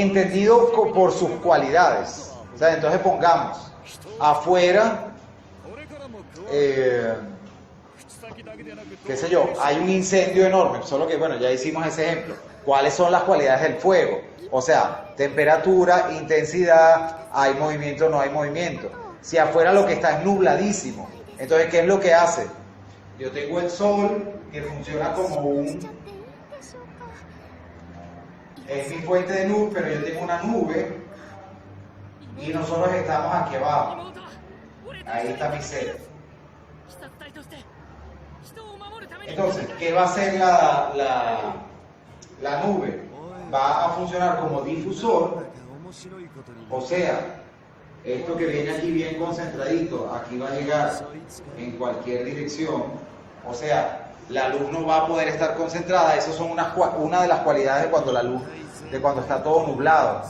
entendido por sus cualidades. O sea, entonces pongamos, afuera, qué sé yo, hay un incendio enorme, solo que, bueno, ya hicimos ese ejemplo. ¿Cuáles son las cualidades del fuego? O sea, temperatura, intensidad, hay movimiento, no hay movimiento. Si afuera lo que está es nubladísimo, entonces, ¿qué es lo que hace? Yo tengo el sol que funciona como es mi fuente de luz, pero yo tengo una nube y nosotros estamos aquí abajo. Ahí está mi ser. Entonces, ¿qué va a hacer la nube? Va a funcionar como difusor, o sea, esto que viene aquí bien concentradito, aquí va a llegar en cualquier dirección, o sea, la luz no va a poder estar concentrada. Esas son una de las cualidades de cuando está todo nublado.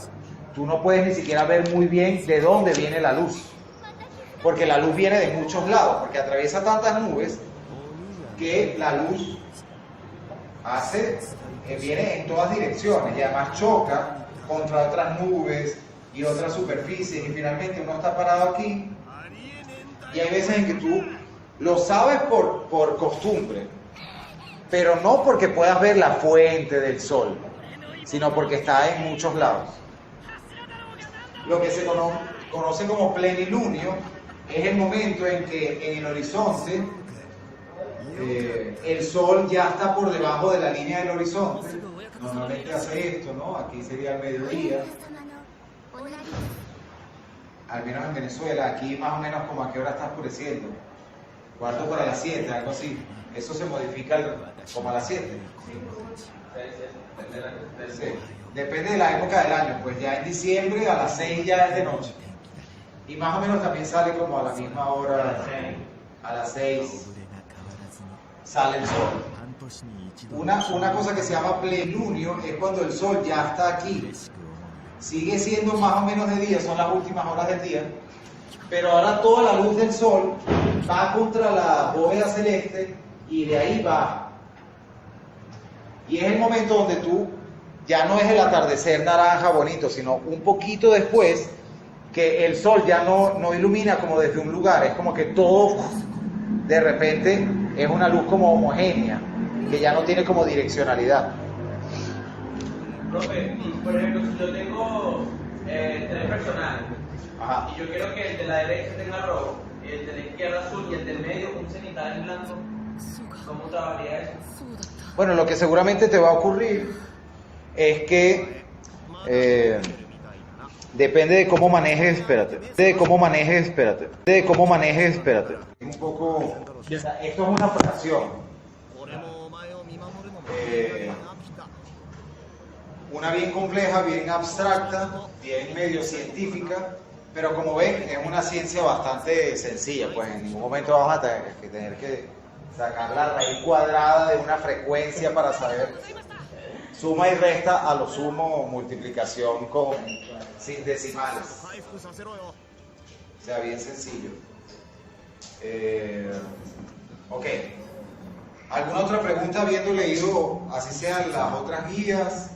Tú no puedes ni siquiera ver muy bien de dónde viene la luz, porque la luz viene de muchos lados, porque atraviesa tantas nubes que la luz viene en todas direcciones y además choca contra otras nubes y otras superficies, y finalmente uno está parado aquí y hay veces en que tú lo sabes por costumbre, pero no porque puedas ver la fuente del sol, sino porque está en muchos lados. Lo que se conoce como plenilunio es el momento en que en el horizonte el sol ya está por debajo de la línea del horizonte. Normalmente hace esto, ¿no? Aquí sería el mediodía. Al menos en Venezuela, aquí más o menos como a qué hora está oscureciendo. 7:15, algo así. Eso se modifica como a las 7. Sí. Depende de la época del año, pues ya en diciembre a las 6 ya es de noche. Y más o menos también sale como a la misma hora, a las 6 sale el sol. Una cosa que se llama plenilunio es cuando el sol ya está aquí. Sigue siendo más o menos de día, son las últimas horas del día, pero ahora toda la luz del sol va contra la bóveda celeste y de ahí baja. Y es el momento donde tú ya no es el atardecer naranja bonito, sino un poquito después que el sol ya no ilumina como desde un lugar, es como que todo de repente es una luz como homogénea, que ya no tiene como direccionalidad. Profe, por ejemplo, si yo tengo 3 personajes, Ajá. y yo quiero que el de la derecha tenga rojo, el de la izquierda azul y el del medio un cenital en blanco, ¿cómo trabajaría eso? Bueno, lo que seguramente te va a ocurrir es que depende de cómo manejes, espérate. Un poco, esto es una fracción. Una bien compleja, bien abstracta, bien medio científica, pero como ven es una ciencia bastante sencilla, pues en ningún momento vamos a tener que sacar la raíz cuadrada de una frecuencia para saber suma y resta, a lo sumo multiplicación sin decimales. O sea, bien sencillo. Ok. ¿Alguna otra pregunta habiendo leído, así sean las otras guías?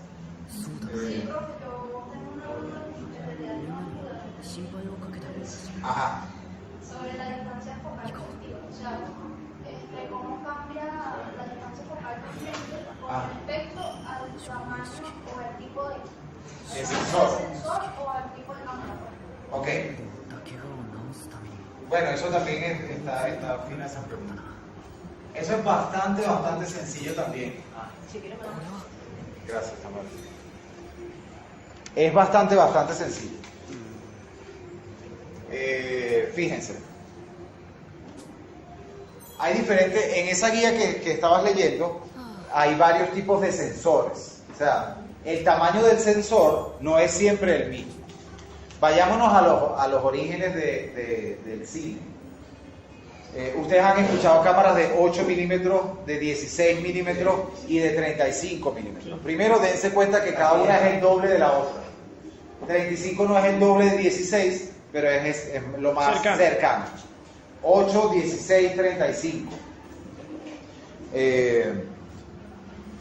Ajá. Sobre la distancia focal positiva, o sea, cómo cambia la distancia focal con respecto al tamaño o el tipo de sensor o al tipo de cámara. Ok. Bueno, eso también está fina esa pregunta. Eso es bastante sencillo también. Gracias, Tamara. Es bastante sencillo. Fíjense. Hay diferentes, en esa guía que estabas leyendo, hay varios tipos de sensores. O sea, el tamaño del sensor no es siempre el mismo. Vayámonos a los orígenes del cine. Ustedes han escuchado cámaras de 8 milímetros, de 16 milímetros y de 35 milímetros. Primero dense cuenta que cada una es el doble de la otra. 35 no es el doble de 16, pero es lo más cercano. 8, 16, 35.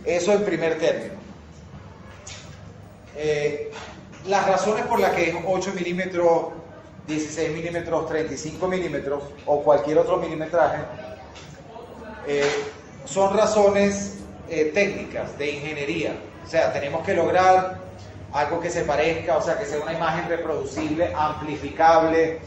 Eso en primer término. las razones por las que es 8 milímetros, 16 milímetros, 35 milímetros o cualquier otro milimetraje son razones técnicas de ingeniería. O sea, tenemos que lograr algo que se parezca, o sea, que sea una imagen reproducible, amplificable,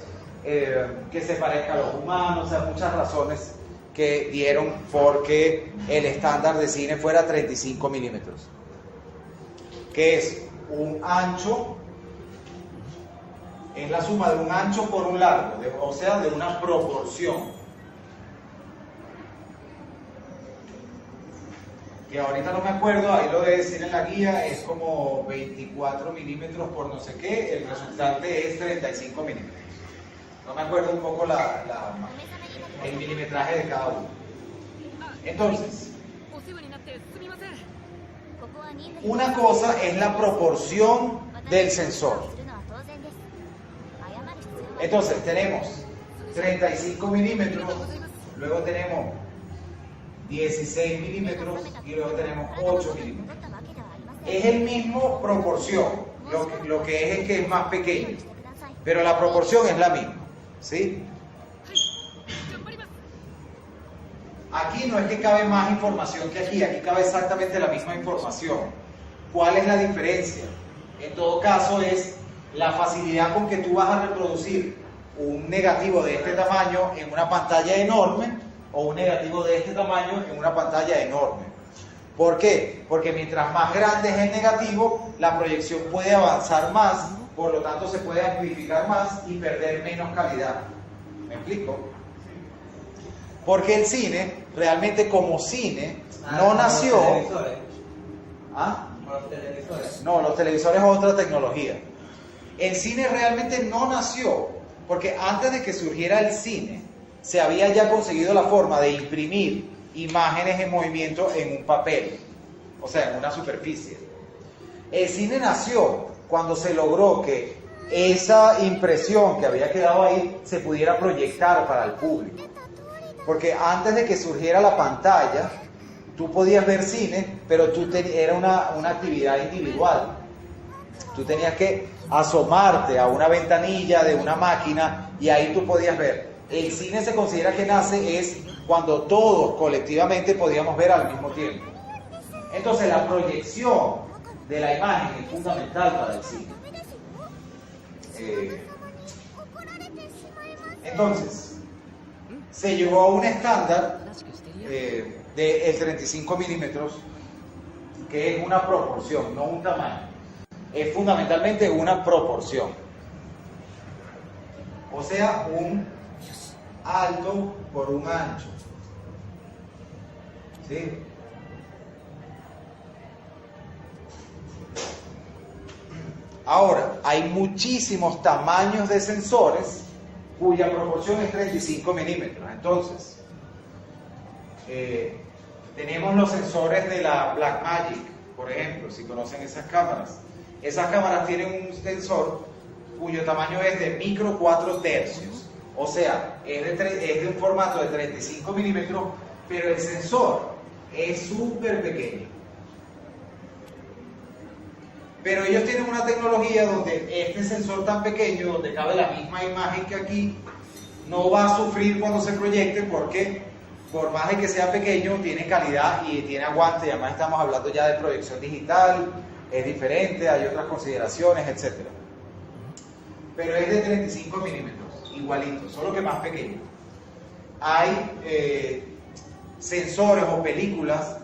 que se parezca a los humanos, o sea, muchas razones que dieron porque el estándar de cine fuera 35 milímetros, que es un ancho, es la suma de un ancho por un largo, o sea, de una proporción. Que ahorita no me acuerdo, ahí lo de decir en la guía, es como 24 milímetros por no sé qué, el resultante es 35 milímetros. No me acuerdo un poco el milimetraje de cada uno. Entonces, una cosa es la proporción del sensor. Entonces, tenemos 35 milímetros, luego tenemos 16 milímetros y luego tenemos 8 milímetros. Es el mismo proporción, lo que es que es más pequeño, pero la proporción es la misma, ¿sí? Aquí no es que cabe más información que aquí cabe exactamente la misma información. ¿Cuál es la diferencia? En todo caso es la facilidad con que tú vas a reproducir un negativo de este tamaño en una pantalla enorme o un negativo de este tamaño en una pantalla enorme. ¿Por qué? Porque mientras más grande es el negativo, la proyección puede avanzar más, por lo tanto se puede amplificar más y perder menos calidad. ¿Me explico? Porque el cine, realmente como cine, no nació... ¿Los televisores? ¿Ah? ¿Los televisores? No, los televisores es otra tecnología. El cine realmente no nació, porque antes de que surgiera el cine, se había ya conseguido la forma de imprimir imágenes en movimiento en un papel, o sea, en una superficie. El cine nació cuando se logró que esa impresión que había quedado ahí se pudiera proyectar para el público. Porque antes de que surgiera la pantalla, tú podías ver cine, pero era una actividad individual. Tú tenías que asomarte a una ventanilla de una máquina y ahí tú podías ver. El cine se considera que nace es cuando todos colectivamente podíamos ver al mismo tiempo. Entonces la proyección de la imagen es fundamental para el cine. Entonces, se llegó a un estándar de 35 milímetros, que es una proporción, no un tamaño. Es fundamentalmente una proporción. O sea, un alto por un ancho. ¿Sí? Ahora, hay muchísimos tamaños de sensores cuya proporción es 35 milímetros. Entonces, tenemos los sensores de la Blackmagic, por ejemplo, si conocen esas cámaras. Esas cámaras tienen un sensor cuyo tamaño es de micro 4 tercios. O sea, es de un formato de 35 milímetros, pero el sensor es súper pequeño. Pero ellos tienen una tecnología donde este sensor tan pequeño, donde cabe la misma imagen que aquí, no va a sufrir cuando se proyecte porque, por más de que sea pequeño, tiene calidad y tiene aguante. Y además estamos hablando ya de proyección digital, es diferente, hay otras consideraciones, etc. Pero es de 35 milímetros, igualito, solo que más pequeño. Hay sensores o películas,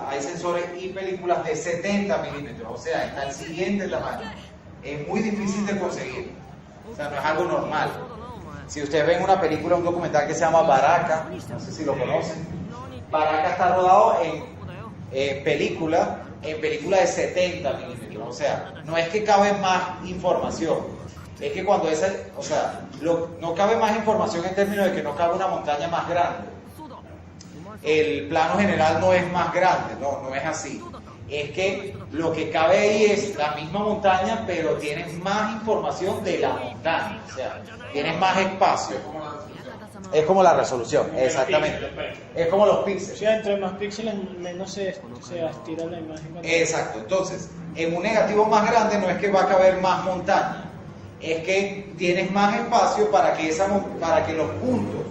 hay sensores y películas de 70 milímetros, o sea, está el siguiente tamaño. Es muy difícil de conseguir, o sea, no es algo normal. Si ustedes ven una película, un documental que se llama Baraka, no sé si lo conocen, Baraka está rodado en película de 70 milímetros, o sea, no es que cabe más información, es que cuando no cabe más información en términos de que no cabe una montaña más grande. El plano general no es más grande, no es así. Es que lo que cabe ahí es la misma montaña, pero tienes más información de la montaña, o sea, tienes más espacio. Es como la resolución, exactamente. Es como los O píxeles. sea, entre más píxeles, menos se estira la imagen. Exacto. Entonces, en un negativo más grande no es que va a caber más montaña, es que tienes más espacio para que los puntos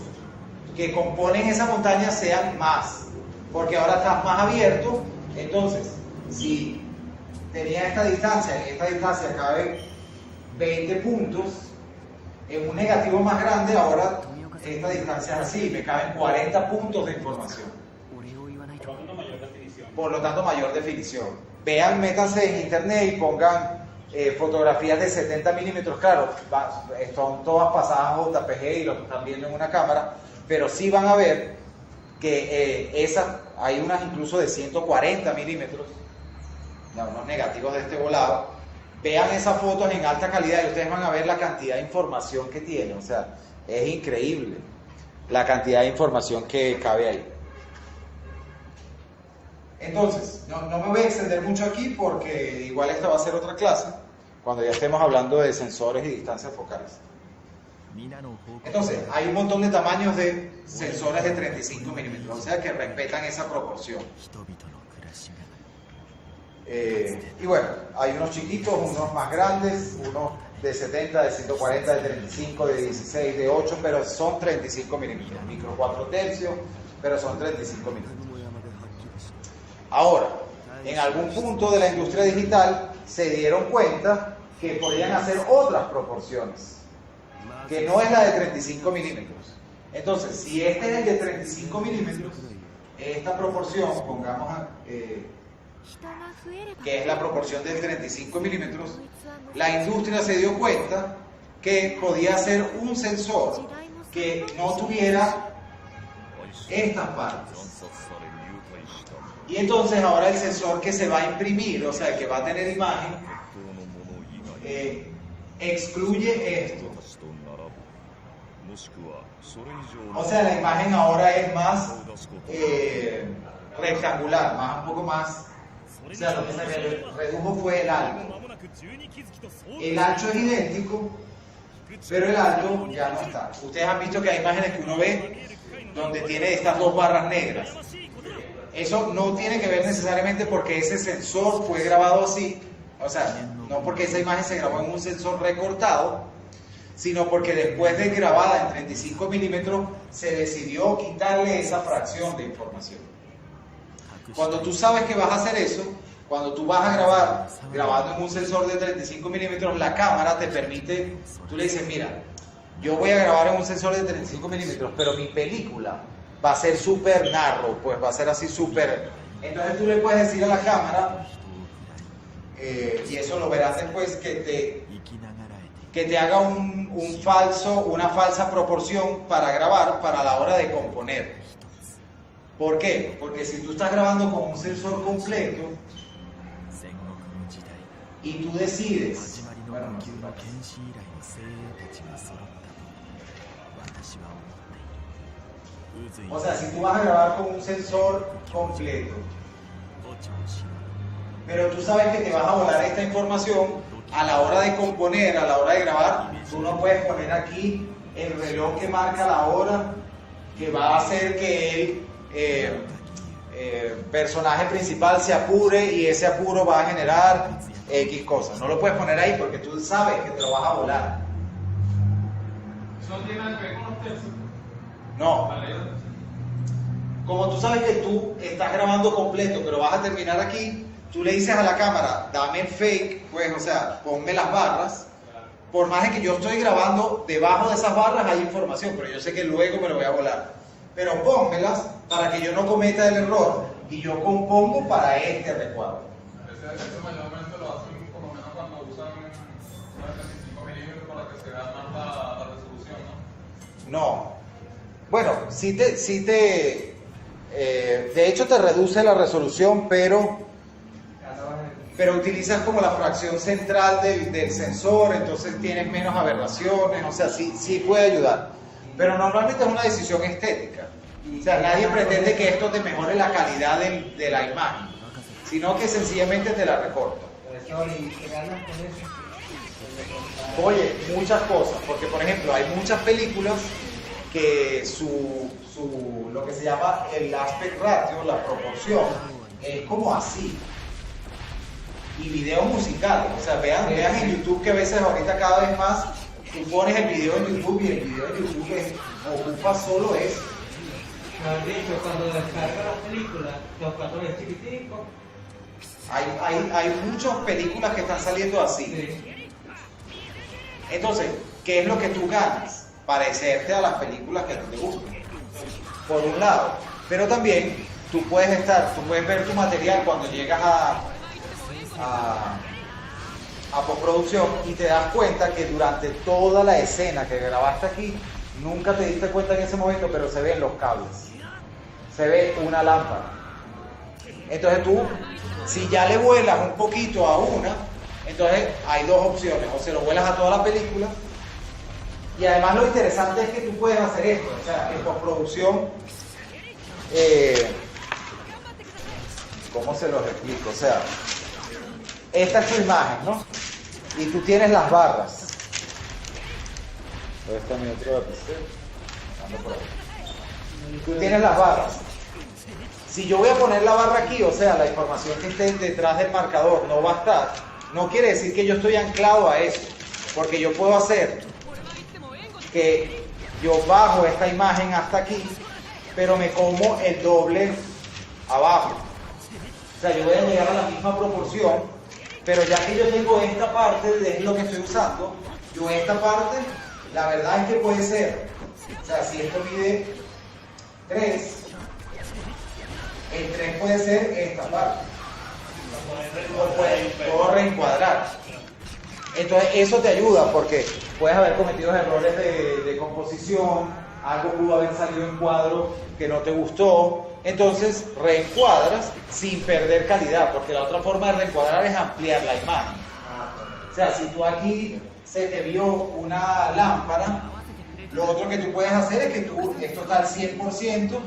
que componen esa montaña sean más, porque ahora estás más abierto. Entonces, si tenía esta distancia, en esta distancia caben 20 puntos, en un negativo más grande ahora esta distancia es así, me caben 40 puntos de información. Por lo tanto, mayor definición. Vean, métanse en internet y pongan fotografías de 70 milímetros, claro, son todas pasadas a JPG y lo están viendo en una cámara, pero sí van a ver que hay unas incluso de 140 milímetros, unos negativos de este volado. Vean esas fotos en alta calidad y ustedes van a ver la cantidad de información que tiene, o sea, es increíble la cantidad de información que cabe ahí. Entonces, no me voy a extender mucho aquí porque igual esta va a ser otra clase, cuando ya estemos hablando de sensores y distancias focales. Entonces, hay un montón de tamaños de sensores de 35 milímetros, o sea que respetan esa proporción. Y bueno, hay unos chiquitos, unos más grandes, unos de 70, de 140, de 35, de 16, de 8, pero son 35 milímetros, micro 4 tercios, pero son 35 milímetros. Ahora, en algún punto de la industria digital se dieron cuenta que podían hacer otras proporciones, que no es la de 35 milímetros. Entonces, si este es el de 35 milímetros, esta proporción, pongamos que es la proporción del 35 milímetros, la industria se dio cuenta que podía hacer un sensor que no tuviera estas partes. Y entonces ahora el sensor que se va a imprimir, o sea, que va a tener imagen, excluye esto. O sea, la imagen ahora es más rectangular, un poco más. O sea, lo que se redujo fue el alto. El ancho es idéntico, pero el alto ya no está. Ustedes han visto que hay imágenes que uno ve donde tiene estas dos barras negras. Eso no tiene que ver necesariamente porque ese sensor fue grabado así, o sea, no porque esa imagen se grabó en un sensor recortado, sino porque después de grabada en 35 milímetros se decidió quitarle esa fracción de información. Cuando tú sabes que vas a hacer eso, cuando tú vas a grabar, grabando en un sensor de 35 milímetros, la cámara te permite, tú le dices, mira, yo voy a grabar en un sensor de 35 milímetros, pero mi película va a ser súper narrow, pues va a ser así súper. Entonces tú le puedes decir a la cámara, y eso lo verás después, que te haga una falsa proporción para grabar para la hora de componer. ¿Por qué? Porque si tú estás grabando con un sensor completo y tú decides, o sea, si tú vas a grabar con un sensor completo, pero tú sabes que te vas a volar esta información, a la hora de componer, a la hora de grabar, tú no puedes poner aquí el reloj que marca la hora, que va a hacer que el personaje principal se apure y ese apuro va a generar X cosas. No lo puedes poner ahí porque tú sabes que te lo vas a volar. ¿Eso no tiene nada que ver con los tercios? No. Como tú sabes que tú estás grabando completo, pero vas a terminar aquí, tú le dices a la cámara, dame el fake, pues, o sea, ponme las barras. Por más de que yo estoy grabando, debajo de esas barras hay información, pero yo sé que luego me lo voy a volar. Pero pónmelas para que yo no cometa el error y yo compongo para este recuadro. Eso mayormente lo hacen por lo menos cuando usan una 35 milímetros para que se vea más la resolución, ¿no? No. Bueno, de hecho te reduce la resolución, pero utilizas como la fracción central del sensor, entonces tienes menos aberraciones, o sea, sí puede ayudar. Pero normalmente es una decisión estética. O sea, nadie pretende que esto te mejore la calidad de la imagen, sino que sencillamente te la recorta. Oye, muchas cosas, porque por ejemplo hay muchas películas que lo que se llama el aspect ratio, la proporción, es como así. Y videos musicales, o sea, vean en YouTube que a veces ahorita cada vez más tú pones el video en YouTube y el video en YouTube ocupa solo eso. Me han dicho, cuando descarga las películas, los cuatro es chiquitico. Hay muchas películas que están saliendo así. Sí. Entonces, ¿qué es lo que tú ganas? Parecerte a las películas que a ti te gustan, por un lado. Pero también tú puedes ver tu material cuando llegas a postproducción y te das cuenta que durante toda la escena que grabaste aquí, nunca te diste cuenta en ese momento, pero se ven los cables, se ve una lámpara. Entonces tú, si ya le vuelas un poquito a una, entonces hay dos opciones: o se lo vuelas a toda la película, y además lo interesante es que tú puedes hacer esto, o sea, en postproducción, ¿cómo se los explico? O sea, esta es tu imagen, ¿no? Y tú tienes las barras. ¿Dónde está mi otro lapicero? Ando por ahí. Tú tienes las barras. Si yo voy a poner la barra aquí, o sea, la información que esté detrás del marcador no va a estar, no quiere decir que yo estoy anclado a eso, porque yo puedo hacer que yo bajo esta imagen hasta aquí, pero me como el doble abajo. O sea, yo voy a llegar a la misma proporción, pero ya que yo tengo esta parte, es lo que estoy usando, yo esta parte, la verdad es que puede ser, o sea, si esto mide 3, el 3 puede ser esta parte. Puedo reencuadrar. Entonces eso te ayuda porque puedes haber cometido errores de composición, algo pudo haber salido en cuadro que no te gustó, entonces reencuadras sin perder calidad, porque la otra forma de reencuadrar es ampliar la imagen. O sea, si tú aquí se te vio una lámpara, lo otro que tú puedes hacer es que esto está al 100%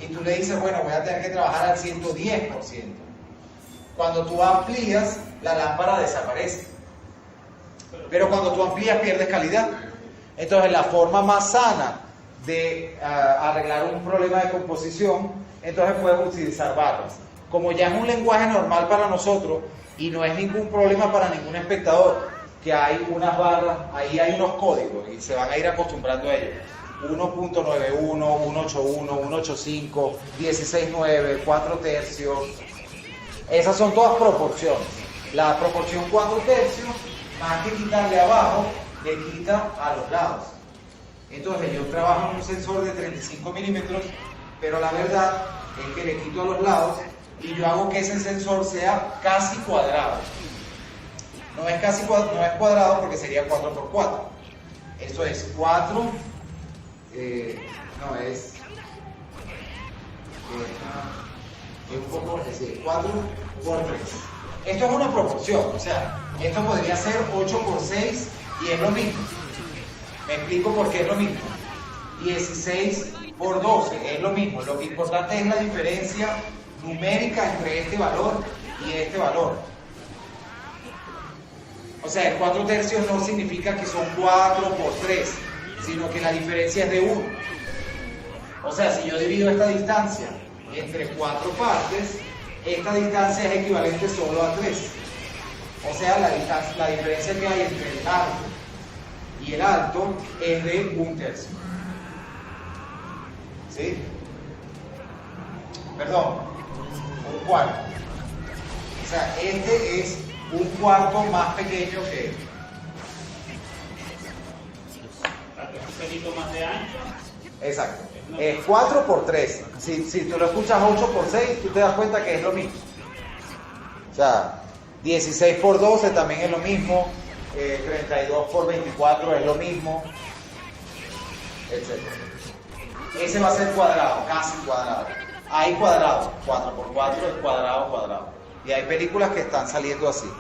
y tú le dices, bueno, voy a tener que trabajar al 110%. Cuando tú amplías, la lámpara desaparece. Pero cuando tú amplías, pierdes calidad. Entonces, la forma más sana de arreglar un problema de composición, entonces puedes utilizar barras. Como ya es un lenguaje normal para nosotros y no es ningún problema para ningún espectador, que hay unas barras, ahí hay unos códigos y se van a ir acostumbrando a ellos. 1.91, 181, 185, 16.9, 4 tercios. Esas son todas proporciones. La proporción 4 tercios, más que quitarle abajo, le quita a los lados. Entonces yo trabajo en un sensor de 35 milímetros, pero la verdad es que le quito a los lados y yo hago que ese sensor sea casi cuadrado. No es cuadrado porque sería 4x4. Eso es 4, es un poco, es decir, 4x3. Esto es una proporción, o sea, esto podría ser 8x6 y es lo mismo. Me explico por qué es lo mismo. 16x12 es lo mismo. Lo que importante es la diferencia numérica entre este valor y este valor. O sea, el 4 tercios no significa que son 4x3, sino que la diferencia es de 1. O sea, si yo divido esta distancia entre 4 partes, esta distancia es equivalente solo a 3. O sea, la diferencia que hay entre el alto y el alto es de 1 tercio. ¿Sí? Perdón, 1/4. O sea, este es 1/4 más pequeño que este. Un pelito más de ancho. Exacto. Es 4x3. Si tú lo escuchas 8x6, tú te das cuenta que es lo mismo. O sea, 16x12 también es lo mismo. 32x24 es lo mismo. Etcétera. Ese va a ser cuadrado, casi cuadrado. Hay cuadrado, 4x4 es cuadrado. Y hay películas que están saliendo así.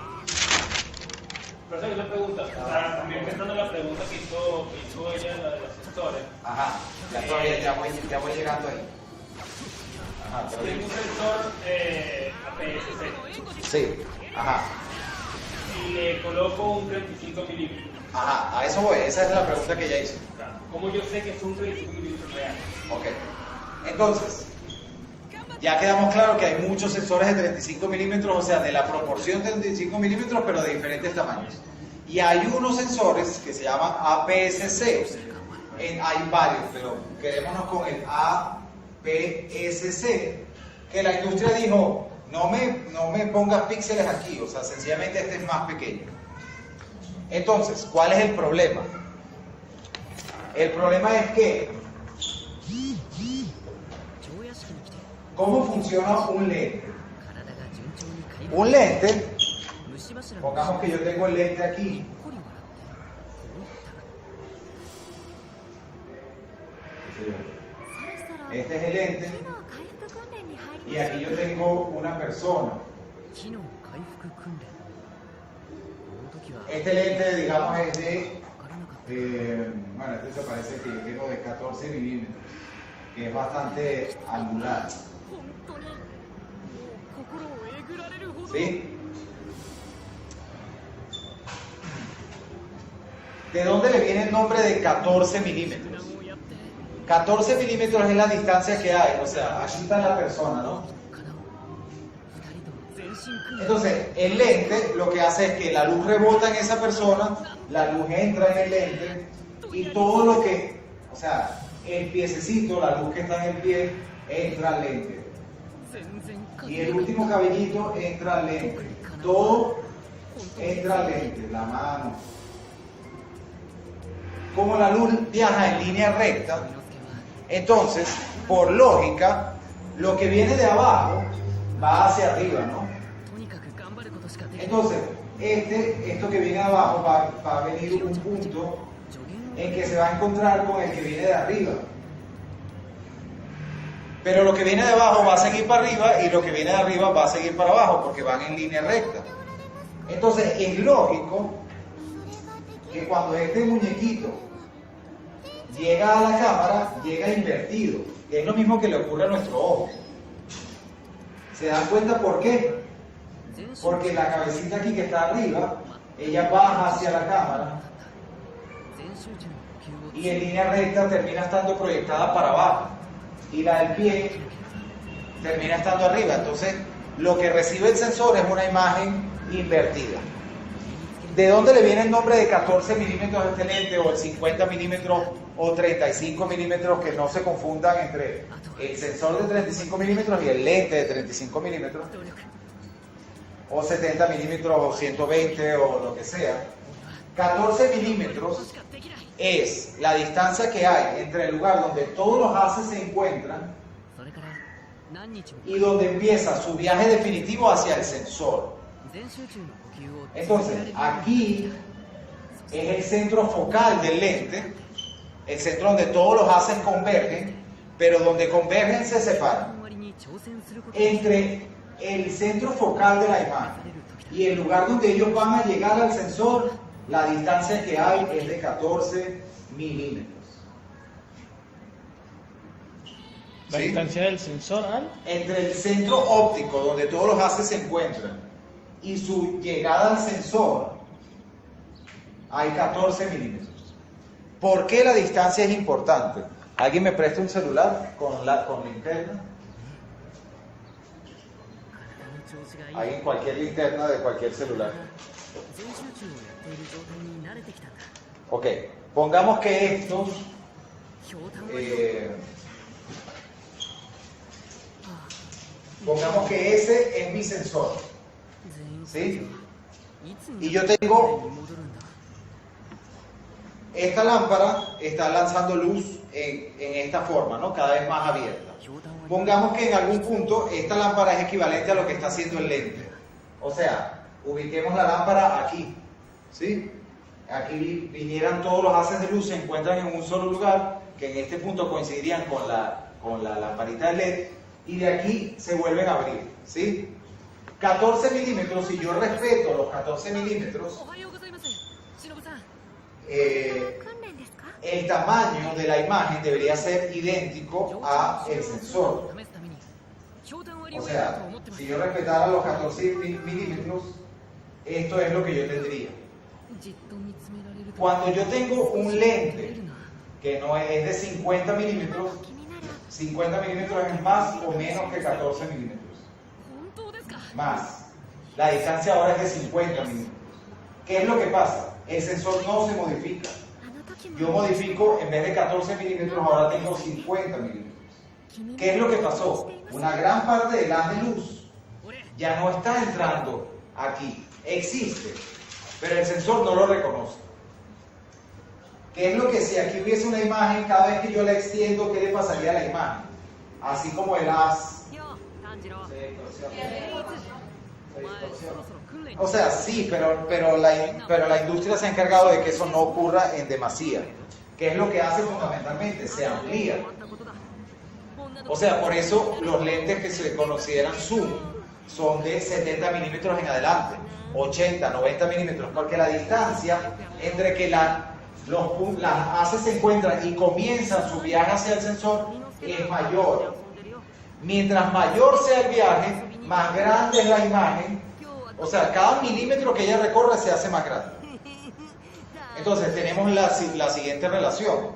Por eso yo le pregunto, también pensando en la pregunta que hizo ella, la de los sensores. Ajá, ya voy llegando ahí. Ajá, pero Tengo un sensor APS-C. sí, ajá. Y le coloco un 35 milímetros. Ajá, a eso voy, esa es la pregunta que ella hizo. ¿Cómo yo sé que es un 35 milímetros real? Ok. Entonces, ya quedamos claro que hay muchos sensores de 35 milímetros, o sea, de la proporción de 35 milímetros, pero de diferentes tamaños. Y hay unos sensores que se llaman APS-C. Hay varios, pero quedémonos con el APS-C, que la industria dijo, no me pongas píxeles aquí, o sea, sencillamente este es más pequeño. Entonces, ¿cuál es el problema? El problema es que, ¿cómo funciona un lente? Un lente, pongamos que yo tengo el lente aquí. Este es el lente. Y aquí yo tengo una persona. Este lente, digamos, es bueno, este se parece que yo tengo de 14 milímetros, que es bastante angular. ¿Sí? ¿De dónde le viene el nombre de 14 milímetros? 14 milímetros es la distancia que hay, o sea, aquí está la persona, ¿no? Entonces, el lente lo que hace es que la luz rebota en esa persona, la luz entra en el lente y todo lo que, o sea, el piececito, la luz que está en el pie, entra al lente. Y el último cabellito entra al lente. Todo entra al lente, la mano. Como la luz viaja en línea recta, entonces, por lógica, lo que viene de abajo va hacia arriba, ¿no? Entonces, esto que viene de abajo va a venir un punto en que se va a encontrar con el que viene de arriba. Pero lo que viene de abajo va a seguir para arriba y lo que viene de arriba va a seguir para abajo porque van en línea recta. Entonces, es lógico que cuando este muñequito llega a la cámara, llega invertido, que es lo mismo que le ocurre a nuestro ojo. ¿Se dan cuenta por qué? Porque la cabecita aquí que está arriba, ella baja hacia la cámara y en línea recta termina estando proyectada para abajo y la del pie termina estando arriba. Entonces, lo que recibe el sensor es una imagen invertida. ¿De dónde le viene el nombre de 14 milímetros de este lente o el 50 milímetros o 35 milímetros, que no se confundan entre el sensor de 35 milímetros y el lente de 35 milímetros o 70 milímetros o 120 o lo que sea? 14 milímetros es la distancia que hay entre el lugar donde todos los haces se encuentran y donde empieza su viaje definitivo hacia el sensor. Entonces, aquí es el centro focal del lente, el centro donde todos los haces convergen, pero donde convergen se separan. Entre el centro focal de la imagen y el lugar donde ellos van a llegar al sensor, la distancia que hay es de 14 milímetros. ¿La ¿Sí? distancia del sensor al? Entre el centro óptico, donde todos los haces se encuentran, y su llegada al sensor, hay 14 milímetros. ¿Por qué la distancia es importante? ¿Alguien me presta un celular con linterna? Hay cualquier linterna de cualquier celular. Ok, pongamos que esto pongamos que ese es mi sensor, ¿sí? Y yo tengo esta lámpara, está lanzando luz en esta forma, ¿no? Cada vez más abierta. Pongamos que en algún punto esta lámpara es equivalente a lo que está haciendo el lente. O sea, ubiquemos la lámpara aquí, ¿sí? Aquí vinieran todos los haces de luz, se encuentran en un solo lugar, que en este punto coincidirían con la lamparita de LED, y de aquí se vuelven a abrir, ¿sí? 14 milímetros, si yo respeto los 14 milímetros, el tamaño de la imagen debería ser idéntico a el sensor. O sea, si yo respetara los 14 milímetros, esto es lo que yo tendría. Cuando yo tengo un lente que no es de 50 milímetros. 50 milímetros es más o menos que 14 milímetros. Más. La distancia ahora es de 50 milímetros. ¿Qué es lo que pasa? El sensor no se modifica. Yo modifico, en vez de 14 milímetros, ahora tengo 50 milímetros. ¿Qué es lo que pasó? Una gran parte del haz de luz ya no está entrando aquí. Existe, pero el sensor no lo reconoce. ¿Qué es lo que si aquí hubiese una imagen, cada vez que yo la extiendo, qué le pasaría a la imagen? Así como el haz. O sea, sí, pero la industria se ha encargado de que eso no ocurra en demasía. ¿Qué es lo que hace fundamentalmente? Se amplía. O sea, por eso los lentes que se consideran zoom son de 70 milímetros en adelante, 80, 90 milímetros, porque la distancia entre que las haces se encuentran y comienzan su viaje hacia el sensor es mayor. Mientras mayor sea el viaje, más grande es la imagen. O sea, cada milímetro que ella recorre se hace más grande. Entonces tenemos la siguiente relación.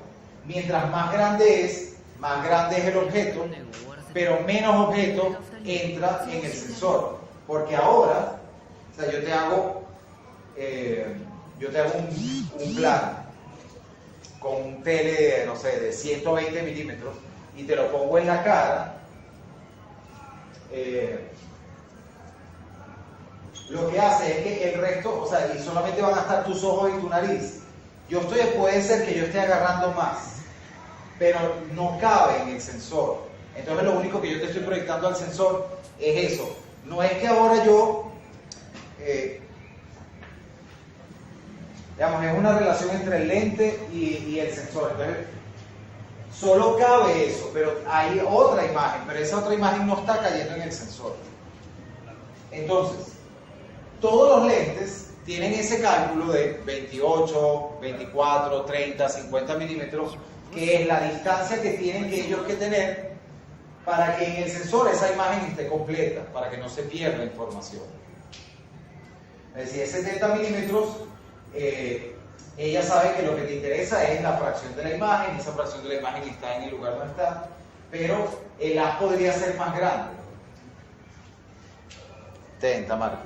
Mientras más grande es el objeto, pero menos objeto entra en el sensor. Porque ahora, o sea, yo te hago un plano con un tele, no sé, de 120 milímetros y te lo pongo en la cara. Lo que hace es que el resto, o sea, y solamente van a estar tus ojos y tu nariz. Puede ser que yo esté agarrando más, pero no cabe en el sensor. Entonces lo único que yo te estoy proyectando al sensor es eso. No es que ahora yo, digamos, es una relación entre el lente y el sensor. Entonces, solo cabe eso, pero hay otra imagen, pero esa otra imagen no está cayendo en el sensor. Entonces, todos los lentes tienen ese cálculo de 28, 24, 30, 50 milímetros, que es la distancia que tienen ellos que tener para que en el sensor esa imagen esté completa, para que no se pierda información. Es decir, es 70 milímetros, ella sabe que lo que te interesa es la fracción de la imagen, esa fracción de la imagen está en el lugar donde está, pero el haz podría ser más grande. Tamara.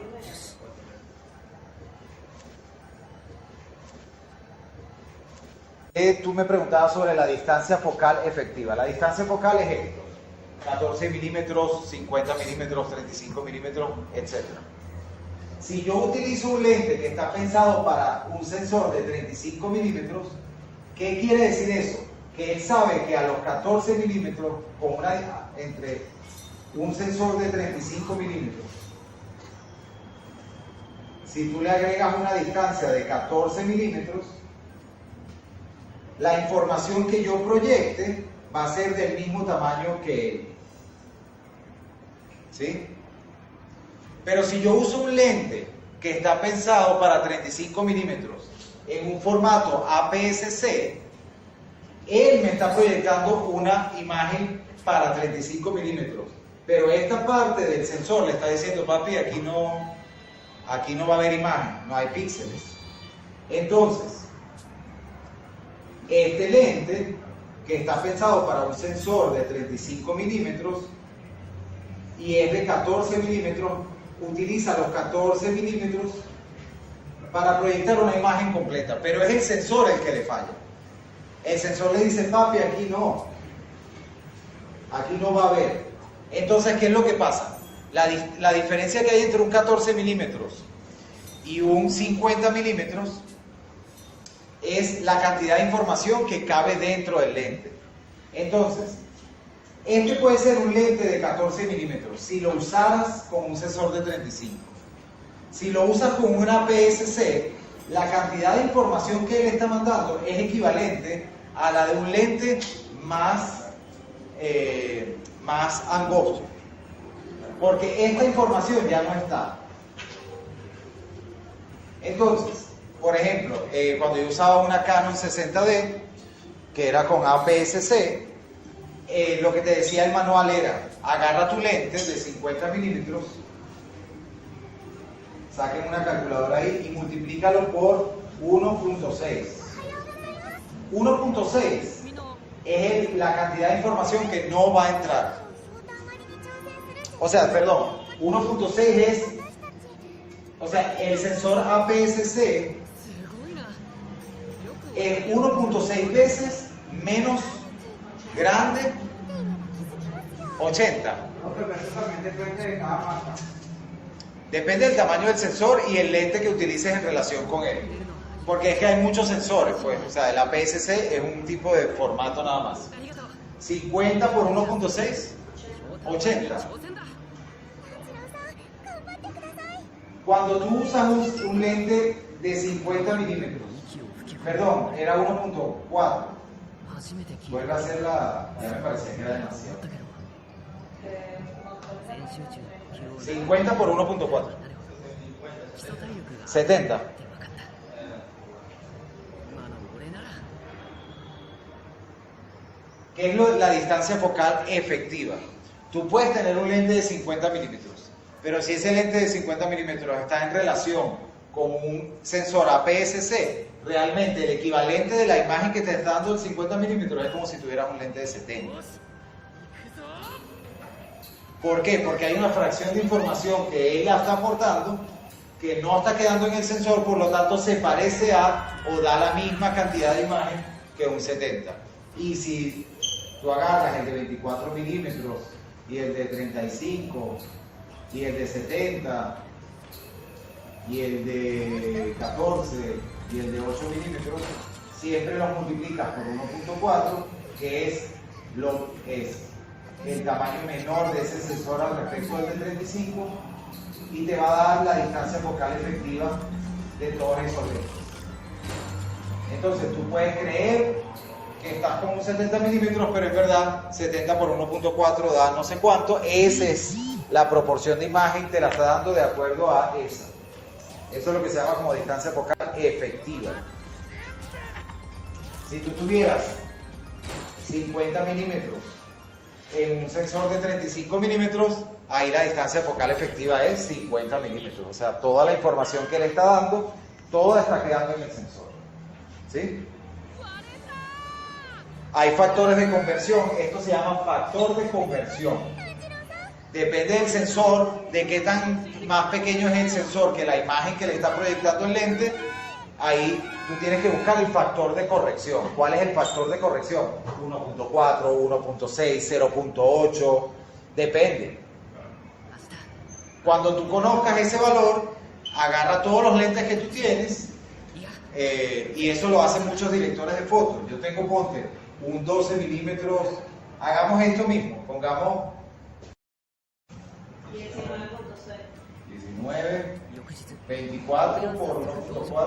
Tú me preguntabas sobre la distancia focal efectiva. La distancia focal es esto: 14 milímetros, 50 milímetros, 35 milímetros, etc. Si yo utilizo un lente que está pensado para un sensor de 35 milímetros, ¿qué quiere decir eso? Que él sabe que a los 14 milímetros, entre un sensor de 35 milímetros, si tú le agregas una distancia de 14 milímetros, la información que yo proyecte va a ser del mismo tamaño que él. ¿Sí? Pero si yo uso un lente que está pensado para 35 milímetros en un formato APS-C, él me está proyectando una imagen para 35 milímetros. Pero esta parte del sensor le está diciendo: papi, aquí no va a haber imagen, no hay píxeles. Entonces, este lente, que está pensado para un sensor de 35 milímetros y es de 14 milímetros, utiliza los 14 milímetros para proyectar una imagen completa, pero es el sensor el que le falla. El sensor le dice: papi, aquí no va a haber. Entonces, ¿qué es lo que pasa? La diferencia que hay entre un 14 milímetros y un 50 milímetros es la cantidad de información que cabe dentro del lente. Entonces, este puede ser un lente de 14 milímetros si lo usaras con un sensor de 35. Si lo usas con una APS-C, la cantidad de información que él está mandando es equivalente a la de un lente más angosto, porque esta información ya no está. Entonces, por ejemplo, cuando yo usaba una Canon 60D, que era con APS-C, lo que te decía el manual era: agarra tu lente de 50 milímetros, saquen una calculadora ahí y multiplícalo por 1.6. 1.6 es la cantidad de información que no va a entrar. O sea, perdón, 1.6 es, o sea, el sensor APS-C es 1.6 veces menos grande 80. No, pero eso también depende de cada marca. Depende del tamaño del sensor y el lente que utilices en relación con él. Porque es que hay muchos sensores, pues. O sea, el APS-C es un tipo de formato nada más. 50 por 1.6, 80. Cuando tú usas un lente de 50 milímetros, perdón, era 1.4. Vuelve a hacer ya me parecía que era demasiado. 50 por 1.4. 70. ¿Qué es la distancia focal efectiva? Tú puedes tener un lente de 50 milímetros, pero si ese lente de 50 milímetros está en relación con un sensor APS-C, realmente el equivalente de la imagen que te está dando el 50 milímetros es como si tuvieras un lente de 70. ¿Por qué? Porque hay una fracción de información que él la está aportando que no está quedando en el sensor, por lo tanto se parece a o da la misma cantidad de imagen que un 70. Y si tú agarras el de 24 milímetros y el de 35 y el de 70 y el de 14 y el de 8 milímetros, siempre los multiplicas por 1.4, que es el tamaño menor de ese sensor al respecto del de 35, y te va a dar la distancia focal efectiva de todos esos lentes. Entonces tú puedes creer que estás con un 70 milímetros, pero en verdad 70 por 1.4 da no sé cuánto. Esa es la proporción de imagen, te la está dando de acuerdo a esa. Eso es lo que se llama como distancia focal efectiva. Si tú tuvieras 50 milímetros en un sensor de 35 milímetros, ahí la distancia focal efectiva es 50 milímetros. O sea, toda la información que le está dando, toda está quedando en el sensor. ¿Sí? Hay factores de conversión. Esto se llama factor de conversión. Depende del sensor, de qué tan más pequeño es el sensor que la imagen que le está proyectando el lente. Ahí tú tienes que buscar el factor de corrección. ¿Cuál es el factor de corrección? 1.4, 1.6, 0.8, depende. Cuando tú conozcas ese valor, agarra todos los lentes que tú tienes, y eso lo hacen muchos directores de fotos. Yo tengo, ponte, un 12 milímetros, hagamos esto mismo, pongamos 19, 24 por 1.4.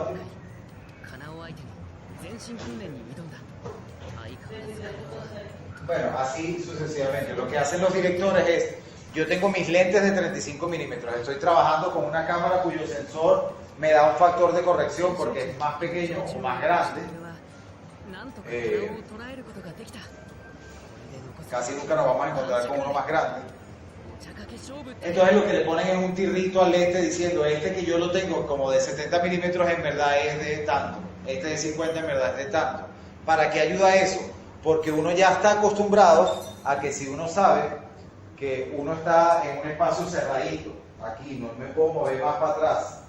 Bueno, así sucesivamente. Lo que hacen los directores es, yo tengo mis lentes de 35 milímetros, estoy trabajando con una cámara cuyo sensor me da un factor de corrección porque es más pequeño o más grande. Casi nunca nos vamos a encontrar con uno más grande. Entonces lo que le ponen es un tirrito al lente diciendo, este que yo lo tengo como de 70 milímetros en verdad es de tanto, este de 50 en verdad es de tanto. ¿Para qué ayuda eso? Porque uno ya está acostumbrado a que si uno sabe que uno está en un espacio cerradito, aquí no me puedo mover más para atrás,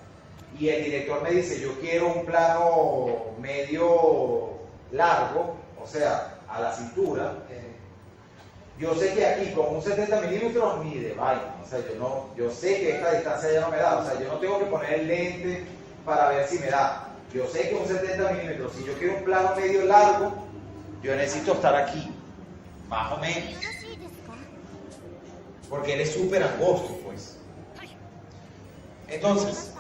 y el director me dice, yo quiero un plano medio largo, o sea, a la cintura, yo sé que aquí con un 70 milímetros ni de vaina, o sea, yo sé que esta distancia ya no me da, o sea, yo no tengo que poner el lente para ver si me da. Yo sé que un 70 milímetros, si yo quiero un plano medio largo, yo necesito estar aquí, más o menos, porque él es súper angosto, pues. Entonces,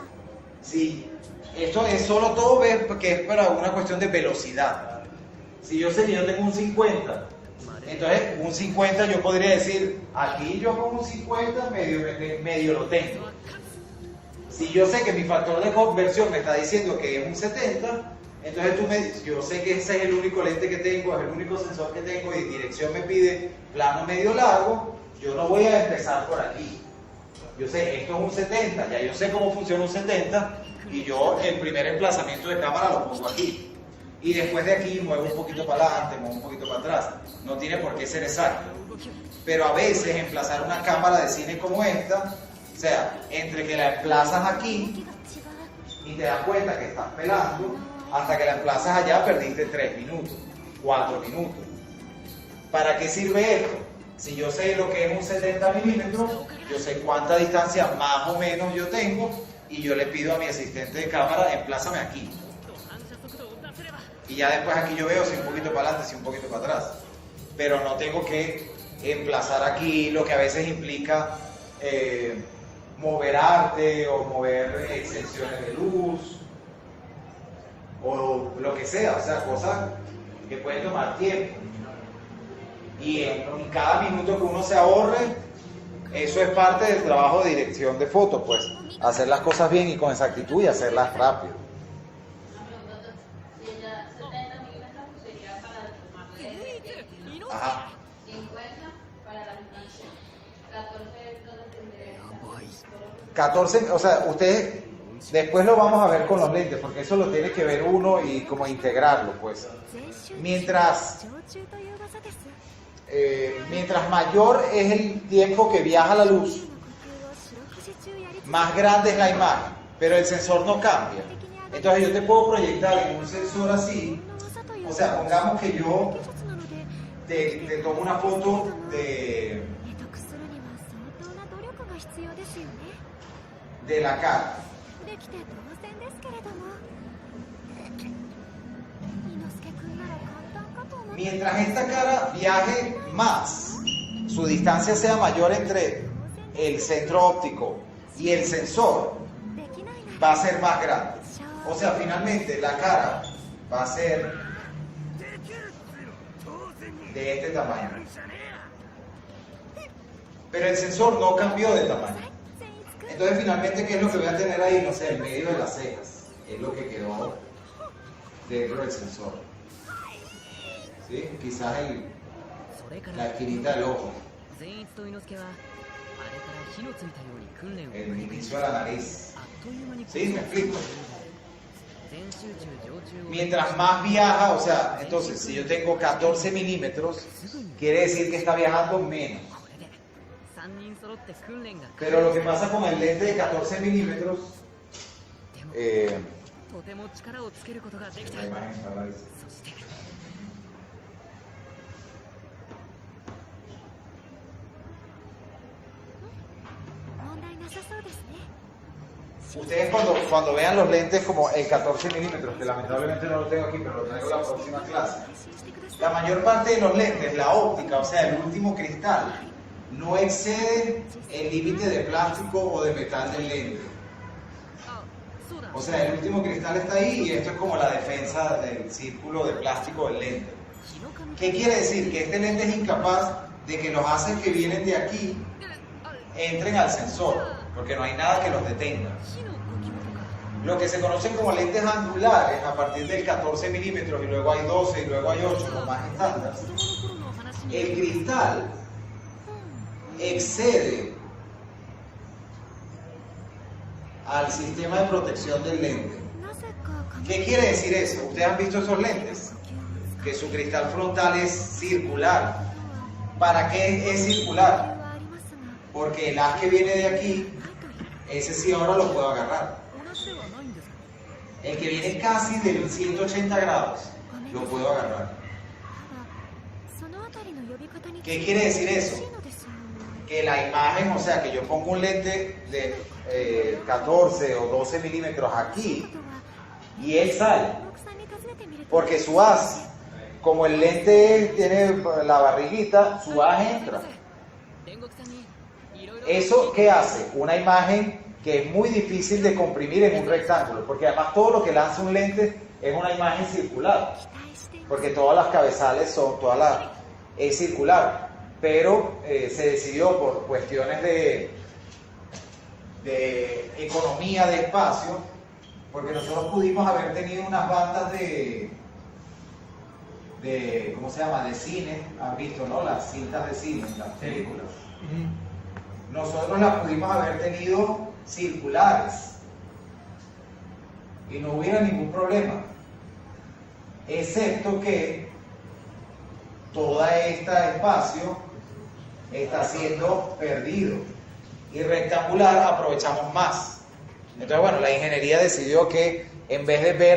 si esto es solo todo ver que es para una cuestión de velocidad. Si yo sé que yo tengo un 50, entonces un 50 yo podría decir, aquí yo con un 50 medio lo tengo. Si yo sé que mi factor de conversión me está diciendo que es un 70, entonces tú me dices, yo sé que ese es el único lente que tengo, es el único sensor que tengo y dirección me pide plano medio largo, yo no voy a empezar por aquí. Yo sé, esto es un 70, ya yo sé cómo funciona un 70 y yo el primer emplazamiento de cámara lo pongo aquí. y después de aquí muevo un poquito para adelante, muevo un poquito para atrás. No tiene por qué ser exacto. Pero a veces emplazar una cámara de cine como esta, o sea, entre que la emplazas aquí y te das cuenta que estás pelando, hasta que la emplazas allá perdiste 3 minutos, 4 minutos. ¿Para qué sirve esto? Si yo sé lo que es un 70 milímetros, yo sé cuánta distancia más o menos yo tengo y yo le pido a mi asistente de cámara, emplázame aquí. Y ya después aquí yo veo si un poquito para adelante, si un poquito para atrás. Pero no tengo que emplazar aquí, lo que a veces implica mover arte o mover extensiones de luz o lo que sea, o sea, cosas que pueden tomar tiempo. Y en cada minuto que uno se ahorre, eso es parte del trabajo de dirección de foto, pues hacer las cosas bien y con exactitud y hacerlas rápido. Ajá. 50 para la distancia. 14, o sea, ustedes después lo vamos a ver con los lentes, porque eso lo tiene que ver uno y como integrarlo, pues. Mientras mayor es el tiempo que viaja la luz, más grande es la imagen, pero el sensor no cambia. Entonces yo te puedo proyectar en un sensor así, o sea, pongamos que yo te tomo una foto de la cara. Mientras esta cara viaje más, su distancia sea mayor entre el centro óptico y el sensor, va a ser más grande. O sea, finalmente la cara va a ser de este tamaño. Pero el sensor no cambió de tamaño. Entonces finalmente, ¿qué es lo que voy a tener ahí? No sé, en medio de las cejas. Es lo que quedó dentro del sensor. ¿Sí? Quizás la esquinita del ojo. El inicio de la nariz. ¿Sí? ¿Me explico? Mientras más viaja, o sea, entonces si yo tengo 14 milímetros, quiere decir que está viajando menos. Pero lo que pasa con el lente de 14 milímetros, la imagen está ahí. Ustedes cuando vean los lentes como el 14 milímetros, que lamentablemente no lo tengo aquí, pero lo traigo la próxima clase, la mayor parte de los lentes, la óptica, o sea, el último cristal, no excede el límite de plástico o de metal del lente. O sea, el último cristal está ahí y esto es como la defensa del círculo de plástico del lente. ¿Qué quiere decir? Que este lente es incapaz de que los haces que vienen de aquí entren al sensor, porque no hay nada que los detenga. Lo que se conocen como lentes angulares, a partir del 14 milímetros, y luego hay 12 y luego hay 8, los más estándar, el cristal excede al sistema de protección del lente. ¿Qué quiere decir eso? ¿Ustedes han visto esos lentes? Que su cristal frontal es circular. ¿Para qué es circular? Porque el haz que viene de aquí, ese sí ahora lo puedo agarrar. El que viene casi de 180 grados, lo puedo agarrar. ¿Qué quiere decir eso? Que la imagen, o sea, que yo pongo un lente de 14 o 12 milímetros aquí y él sale. Porque su haz, como el lente tiene la barriguita, su haz entra. ¿Eso qué hace? Una imagen que es muy difícil de comprimir en un rectángulo, porque además todo lo que lanza un lente es una imagen circular, porque todas las cabezales es circular, pero se decidió por cuestiones de economía de espacio, porque nosotros pudimos haber tenido unas bandas de ¿cómo se llama? De cine, han visto, ¿no? Las cintas de cine, las películas. Nosotros las pudimos haber tenido circulares y no hubiera ningún problema. excepto que todo este espacio está siendo perdido y rectangular aprovechamos más. Entonces, bueno, la ingeniería decidió que en vez de ver